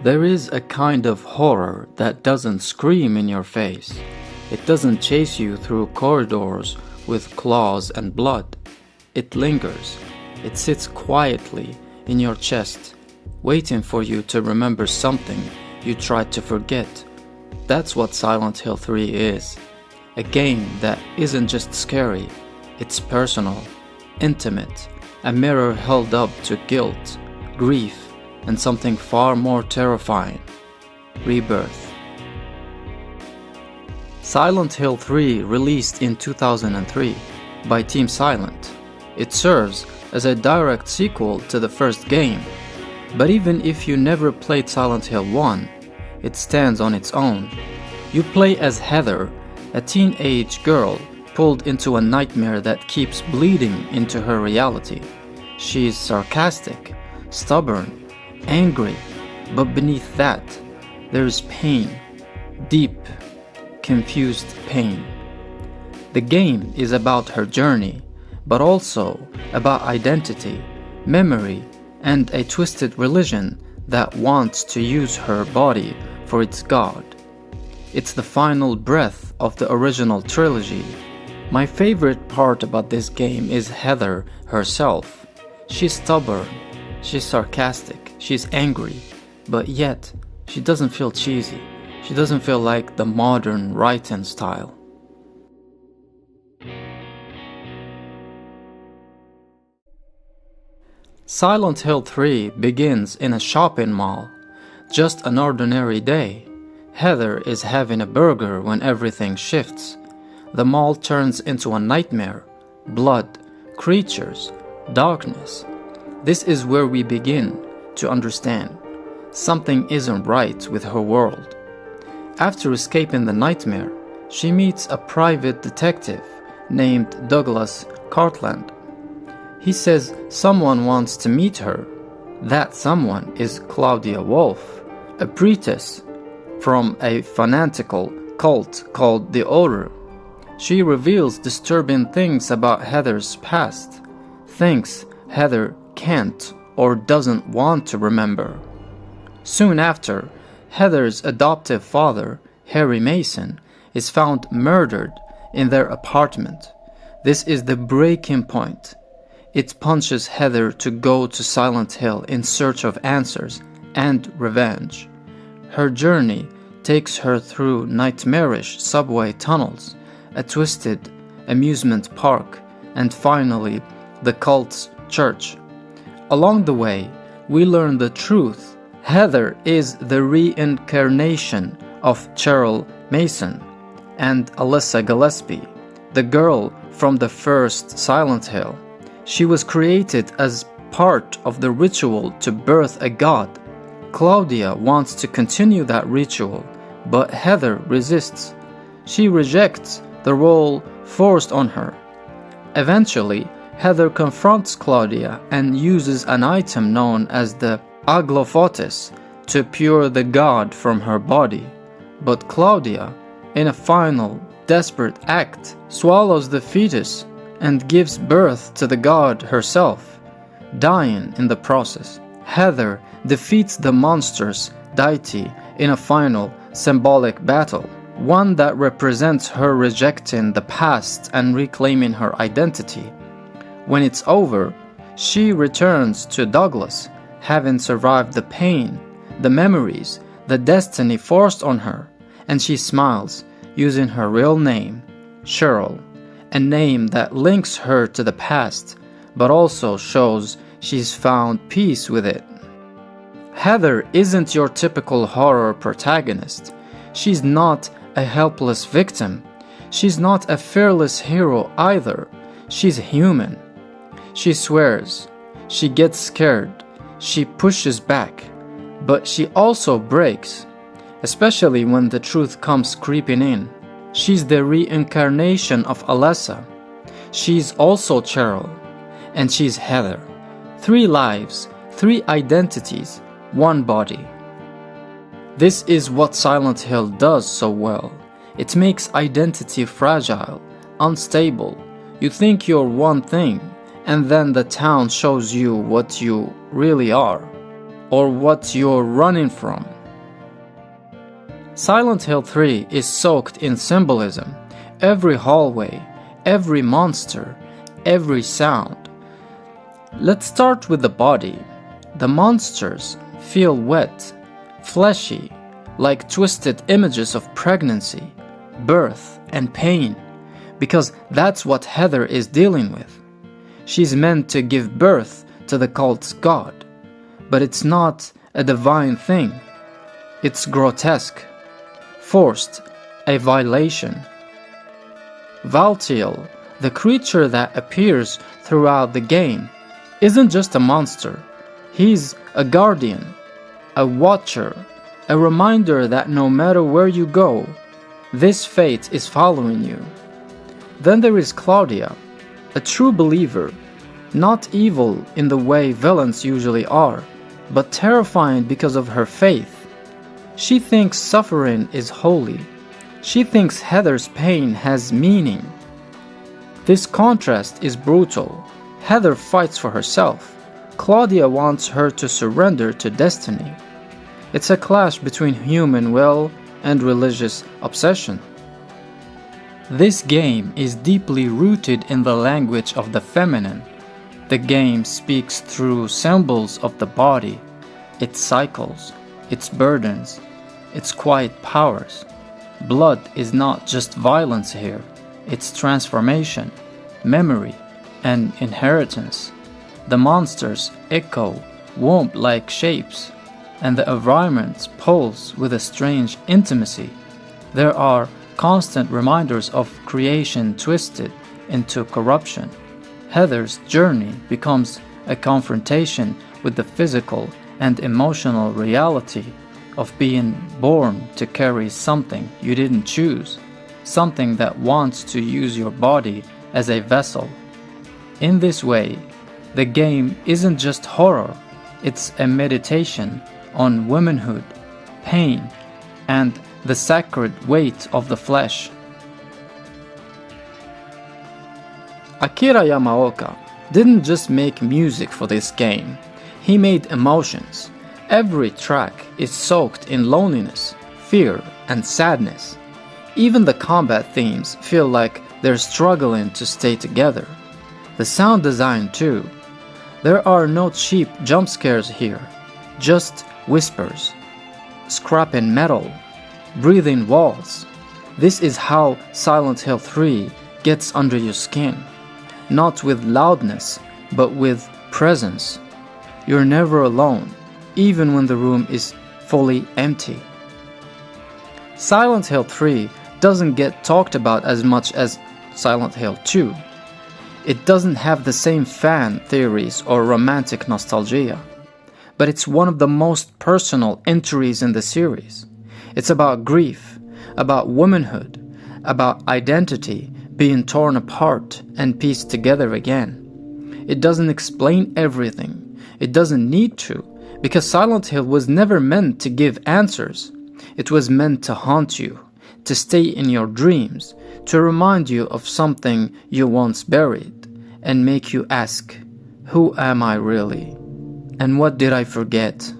There is a kind of horror that doesn't scream in your face. It doesn't chase you through corridors with claws and blood. It lingers. It sits quietly in your chest, waiting for you to remember something you tried to forget. That's what Silent Hill 3 is. A game that isn't just scary, it's personal, intimate, a mirror held up to guilt, grief, and something far more terrifying: rebirth. Silent Hill 3 released in 2003 by Team Silent. It serves as a direct sequel to the first game, but even if you never played Silent Hill 1, it stands on its own. You play as Heather, a teenage girl pulled into a nightmare that keeps bleeding into her reality. She is sarcastic, stubborn, angry, but beneath that, there is pain, deep, confused pain. The game is about her journey, but also about identity, memory, and a twisted religion that wants to use her body for its god. It's the final breath of the original trilogy. My favorite part about this game is Heather herself. She's stubborn, she's sarcastic, she's angry, but yet she doesn't feel cheesy. She doesn't feel like the modern write-in style. Silent Hill 3 begins in a shopping mall. Just an ordinary day. Heather is having a burger when everything shifts. The mall turns into a nightmare. Blood, creatures, darkness. This is where we begin to understand something isn't right with her world. After escaping the nightmare, she meets a private detective named Douglas Cartland. He says someone wants to meet her. That someone is Claudia Wolf, a priestess from a fanatical cult called the Order. She reveals disturbing things about Heather's past, things Heather can't or doesn't want to remember. Soon after, Heather's adoptive father, Harry Mason, is found murdered in their apartment. This is the breaking point. It punches Heather to go to Silent Hill in search of answers and revenge. Her journey takes her through nightmarish subway tunnels, a twisted amusement park, and finally the cult's church. Along the way, we learn the truth. Heather is the reincarnation of Cheryl Mason and Alyssa Gillespie, the girl from the first Silent Hill. She was created as part of the ritual to birth a god. Claudia wants to continue that ritual, but Heather resists. She rejects the role forced on her. Eventually, Heather confronts Claudia and uses an item known as the Aglophotis to pure the god from her body. But Claudia, in a final, desperate act, swallows the fetus and gives birth to the god herself, dying in the process. Heather defeats the monster's deity in a final, symbolic battle, one that represents her rejecting the past and reclaiming her identity. When it's over, she returns to Douglas, having survived the pain, the memories, the destiny forced on her, and she smiles, using her real name, Cheryl, a name that links her to the past, but also shows she's found peace with it. Heather isn't your typical horror protagonist. She's not a helpless victim. She's not a fearless hero either. She's human. She swears. She gets scared. She pushes back. But she also breaks, especially when the truth comes creeping in. She's the reincarnation of Alyssa. She's also Cheryl. And she's Heather. 3 lives, 3 identities, 1 body. This is what Silent Hill does so well. It makes identity fragile, unstable. You think you're one thing, and then the town shows you what you really are. or what you're running from. Silent Hill 3 is soaked in symbolism. Every hallway, every monster, every sound. Let's start with the body. The monsters feel wet, fleshy, like twisted images of pregnancy, birth, and pain, because that's what Heather is dealing with. She's meant to give birth to the cult's god, but it's not a divine thing. It's grotesque, forced, a violation. Valtiel, the creature that appears throughout the game, isn't just a monster. He's a guardian, a watcher, a reminder that no matter where you go, this fate is following you. Then there is Claudia, a true believer, not evil in the way villains usually are, but terrifying because of her faith. She thinks suffering is holy. She thinks Heather's pain has meaning. This contrast is brutal. Heather fights for herself. Claudia wants her to surrender to destiny. It's a clash between human will and religious obsession. This game is deeply rooted in the language of the feminine. The game speaks through symbols of the body, its cycles, its burdens, its quiet powers. Blood is not just violence here, it's transformation, memory, and inheritance. The monsters echo womb-like shapes, and the environment pulse with a strange intimacy. There are constant reminders of creation twisted into corruption. Heather's journey becomes a confrontation with the physical and emotional reality of being born to carry something you didn't choose, something that wants to use your body as a vessel. In this way, the game isn't just horror, it's a meditation on womanhood, pain, and the sacred weight of the flesh. Akira Yamaoka didn't just make music for this game, he made emotions. Every track is soaked in loneliness, fear, and sadness. Even the combat themes feel like they're struggling to stay together. The sound design too. There are no cheap jump scares here, just whispers, scrapping metal, breathing walls. This is how Silent Hill 3 gets under your skin. Not with loudness, but with presence. You're never alone, even when the room is fully empty. Silent Hill 3 doesn't get talked about as much as Silent Hill 2. It doesn't have the same fan theories or romantic nostalgia, but it's one of the most personal entries in the series. It's about grief, about womanhood, about identity being torn apart and pieced together again. It doesn't explain everything. It doesn't need to, because Silent Hill was never meant to give answers. It was meant to haunt you, to stay in your dreams, to remind you of something you once buried, and make you ask, who am I really? And what did I forget?